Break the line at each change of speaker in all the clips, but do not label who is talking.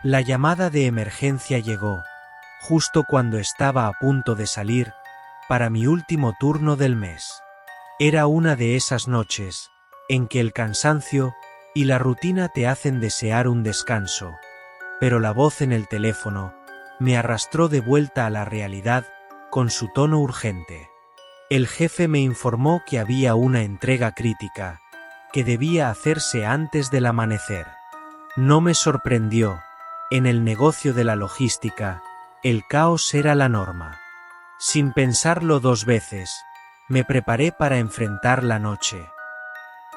La llamada de emergencia llegó, justo cuando estaba a punto de salir, para mi último turno del mes. Era una de esas noches, en que el cansancio y la rutina te hacen desear un descanso, pero la voz en el teléfono me arrastró de vuelta a la realidad con su tono urgente. El jefe me informó que había una entrega crítica, que debía hacerse antes del amanecer. No me sorprendió. En el negocio de la logística, el caos era la norma. Sin pensarlo dos veces, me preparé para enfrentar la noche.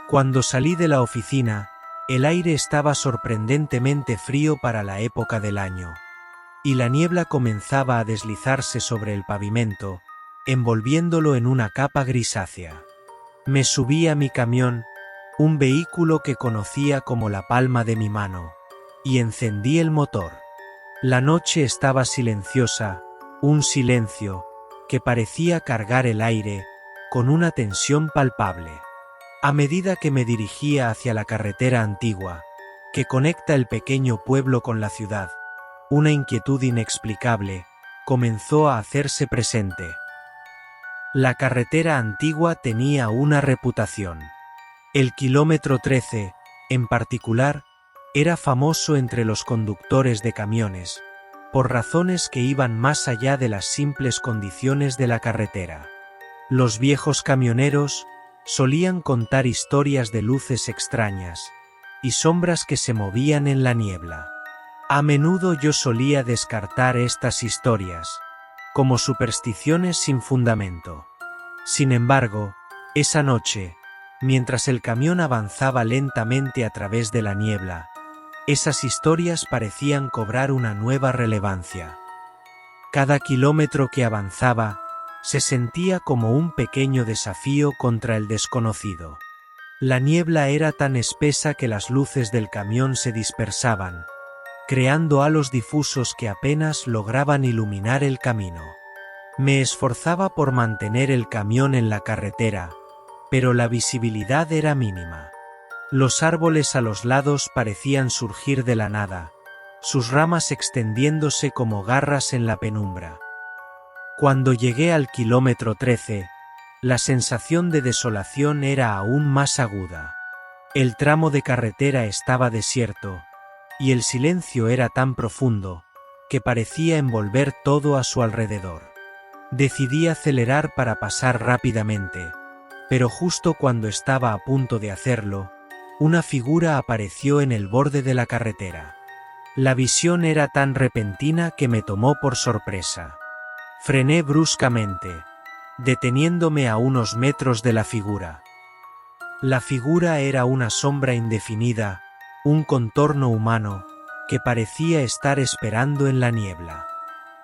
Cuando salí de la oficina, el aire estaba sorprendentemente frío para la época del año, y la niebla comenzaba a deslizarse sobre el pavimento, envolviéndolo en una capa grisácea. Me subí a mi camión, un vehículo que conocía como la palma de mi mano, y encendí el motor. La noche estaba silenciosa, un silencio que parecía cargar el aire con una tensión palpable. A medida que me dirigía hacia la carretera antigua, que conecta el pequeño pueblo con la ciudad, una inquietud inexplicable comenzó a hacerse presente. La carretera antigua tenía una reputación. El kilómetro 13, en particular, era famoso entre los conductores de camiones, por razones que iban más allá de las simples condiciones de la carretera. Los viejos camioneros solían contar historias de luces extrañas y sombras que se movían en la niebla. A menudo yo solía descartar estas historias como supersticiones sin fundamento. Sin embargo, esa noche, mientras el camión avanzaba lentamente a través de la niebla, esas historias parecían cobrar una nueva relevancia. Cada kilómetro que avanzaba, se sentía como un pequeño desafío contra el desconocido. La niebla era tan espesa que las luces del camión se dispersaban, creando halos difusos que apenas lograban iluminar el camino. Me esforzaba por mantener el camión en la carretera, pero la visibilidad era mínima. Los árboles a los lados parecían surgir de la nada, sus ramas extendiéndose como garras en la penumbra. Cuando llegué al kilómetro 13, la sensación de desolación era aún más aguda. El tramo de carretera estaba desierto, y el silencio era tan profundo, que parecía envolver todo a su alrededor. Decidí acelerar para pasar rápidamente, pero justo cuando estaba a punto de hacerlo, una figura apareció en el borde de la carretera. La visión era tan repentina que me tomó por sorpresa. Frené bruscamente, deteniéndome a unos metros de la figura. La figura era una sombra indefinida, un contorno humano, que parecía estar esperando en la niebla.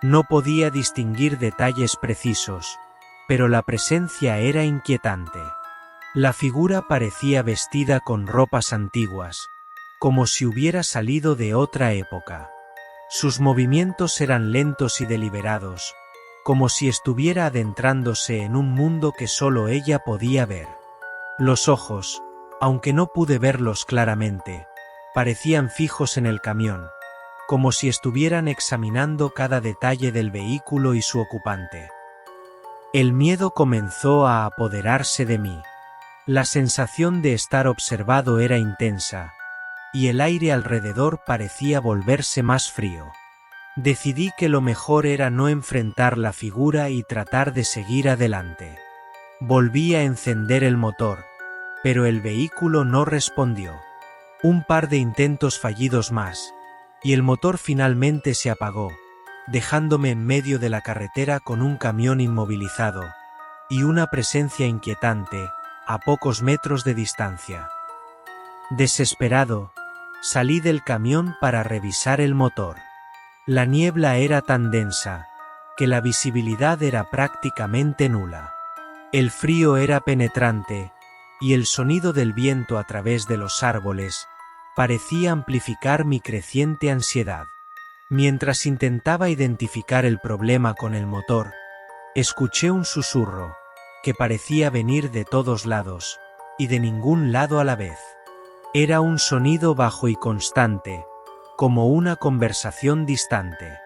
No podía distinguir detalles precisos, pero la presencia era inquietante. La figura parecía vestida con ropas antiguas, como si hubiera salido de otra época. Sus movimientos eran lentos y deliberados, como si estuviera adentrándose en un mundo que solo ella podía ver. Los ojos, aunque no pude verlos claramente, parecían fijos en el camión, como si estuvieran examinando cada detalle del vehículo y su ocupante. El miedo comenzó a apoderarse de mí. La sensación de estar observado era intensa, y el aire alrededor parecía volverse más frío. Decidí que lo mejor era no enfrentar la figura y tratar de seguir adelante. Volví a encender el motor, pero el vehículo no respondió. Un par de intentos fallidos más, y el motor finalmente se apagó, dejándome en medio de la carretera con un camión inmovilizado, y una presencia inquietante, a pocos metros de distancia. Desesperado, salí del camión para revisar el motor. La niebla era tan densa, que la visibilidad era prácticamente nula. El frío era penetrante, y el sonido del viento a través de los árboles parecía amplificar mi creciente ansiedad. Mientras intentaba identificar el problema con el motor, escuché un susurro, que parecía venir de todos lados, y de ningún lado a la vez. Era un sonido bajo y constante, como una conversación distante.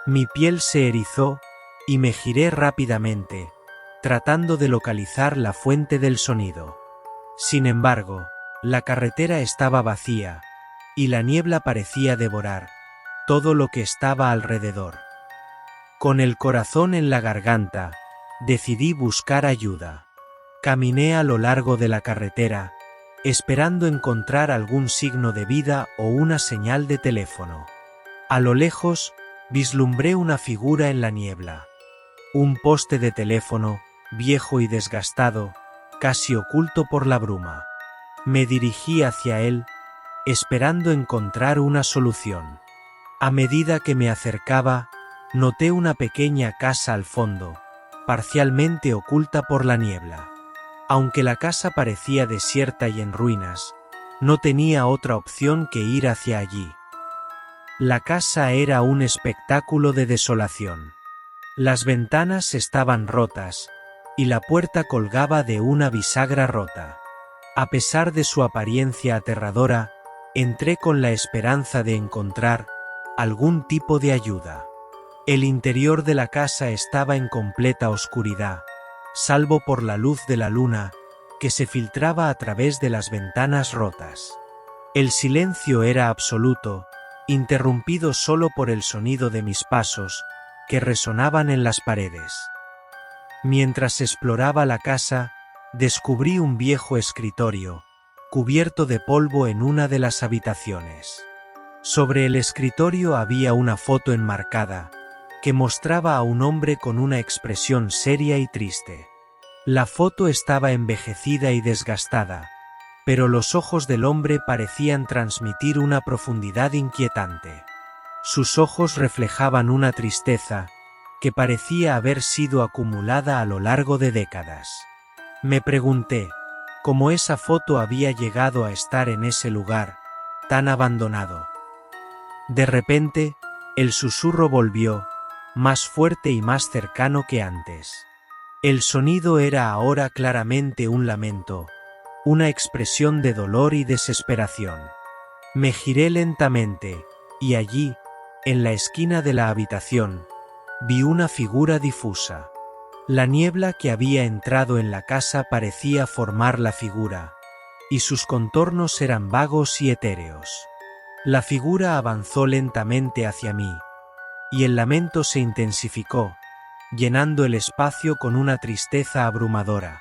Mi piel se erizó, y me giré rápidamente, tratando de localizar la fuente del sonido. Sin embargo, la carretera estaba vacía, y la niebla parecía devorar todo lo que estaba alrededor. Con el corazón en la garganta, decidí buscar ayuda. Caminé a lo largo de la carretera, esperando encontrar algún signo de vida o una señal de teléfono. A lo lejos, vislumbré una figura en la niebla. Un poste de teléfono, viejo y desgastado, casi oculto por la bruma. Me dirigí hacia él, esperando encontrar una solución. A medida que me acercaba, noté una pequeña casa al fondo, parcialmente oculta por la niebla. Aunque la casa parecía desierta y en ruinas, no tenía otra opción que ir hacia allí. La casa era un espectáculo de desolación. Las ventanas estaban rotas, y la puerta colgaba de una bisagra rota. A pesar de su apariencia aterradora, entré con la esperanza de encontrar algún tipo de ayuda. El interior de la casa estaba en completa oscuridad, salvo por la luz de la luna, que se filtraba a través de las ventanas rotas. El silencio era absoluto, interrumpido solo por el sonido de mis pasos, que resonaban en las paredes. Mientras exploraba la casa, descubrí un viejo escritorio, cubierto de polvo en una de las habitaciones. Sobre el escritorio había una foto enmarcada, que mostraba a un hombre con una expresión seria y triste. La foto estaba envejecida y desgastada, pero los ojos del hombre parecían transmitir una profundidad inquietante. Sus ojos reflejaban una tristeza, que parecía haber sido acumulada a lo largo de décadas. Me pregunté, cómo esa foto había llegado a estar en ese lugar, tan abandonado. De repente, el susurro volvió, más fuerte y más cercano que antes. El sonido era ahora claramente un lamento, una expresión de dolor y desesperación. Me giré lentamente, y allí, en la esquina de la habitación, vi una figura difusa. La niebla que había entrado en la casa parecía formar la figura, y sus contornos eran vagos y etéreos. La figura avanzó lentamente hacia mí, y el lamento se intensificó, llenando el espacio con una tristeza abrumadora.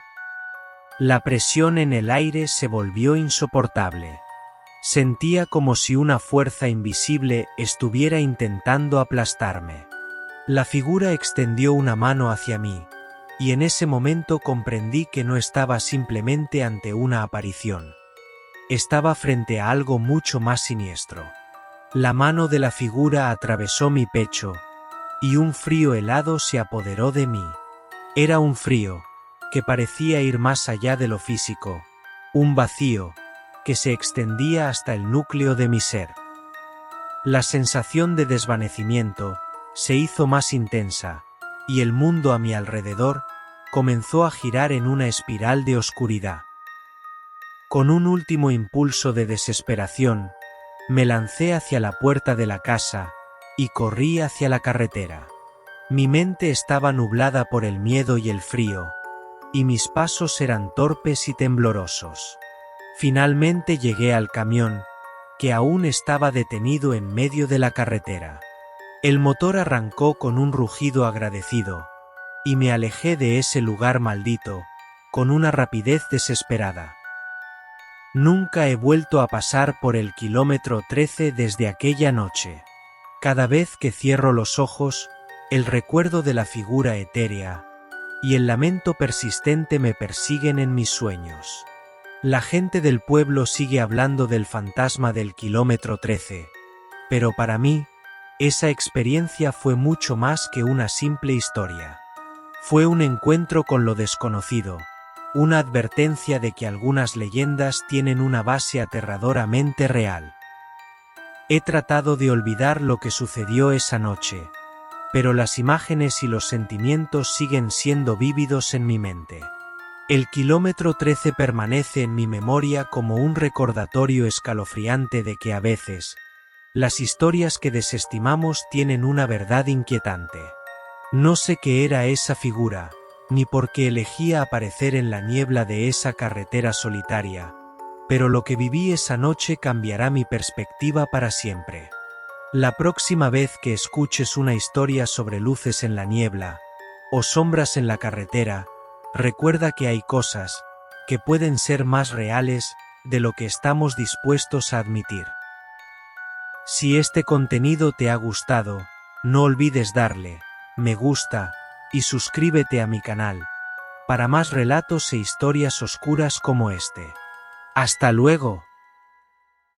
La presión en el aire se volvió insoportable. Sentía como si una fuerza invisible estuviera intentando aplastarme. La figura extendió una mano hacia mí, y en ese momento comprendí que no estaba simplemente ante una aparición. Estaba frente a algo mucho más siniestro. La mano de la figura atravesó mi pecho, y un frío helado se apoderó de mí. Era un frío que parecía ir más allá de lo físico, un vacío que se extendía hasta el núcleo de mi ser. La sensación de desvanecimiento se hizo más intensa, y el mundo a mi alrededor comenzó a girar en una espiral de oscuridad. Con un último impulso de desesperación, me lancé hacia la puerta de la casa y corrí hacia la carretera. Mi mente estaba nublada por el miedo y el frío, y mis pasos eran torpes y temblorosos. Finalmente llegué al camión, que aún estaba detenido en medio de la carretera. El motor arrancó con un rugido agradecido, y me alejé de ese lugar maldito, con una rapidez desesperada. Nunca he vuelto a pasar por el kilómetro 13 desde aquella noche. Cada vez que cierro los ojos, el recuerdo de la figura etérea y el lamento persistente me persiguen en mis sueños. La gente del pueblo sigue hablando del fantasma del kilómetro 13, pero para mí, esa experiencia fue mucho más que una simple historia. Fue un encuentro con lo desconocido, una advertencia de que algunas leyendas tienen una base aterradoramente real. He tratado de olvidar lo que sucedió esa noche, pero las imágenes y los sentimientos siguen siendo vívidos en mi mente. El kilómetro 13 permanece en mi memoria como un recordatorio escalofriante de que a veces, Las historias que desestimamos tienen una verdad inquietante. No sé qué era esa figura, ni por qué elegía aparecer en la niebla de esa carretera solitaria, pero lo que viví esa noche cambiará mi perspectiva para siempre. La próxima vez que escuches una historia sobre luces en la niebla, o sombras en la carretera, recuerda que hay cosas que pueden ser más reales de lo que estamos dispuestos a admitir. Si este contenido te ha gustado, no olvides darle me gusta y suscríbete a mi canal para más relatos e historias oscuras como este. ¡Hasta luego!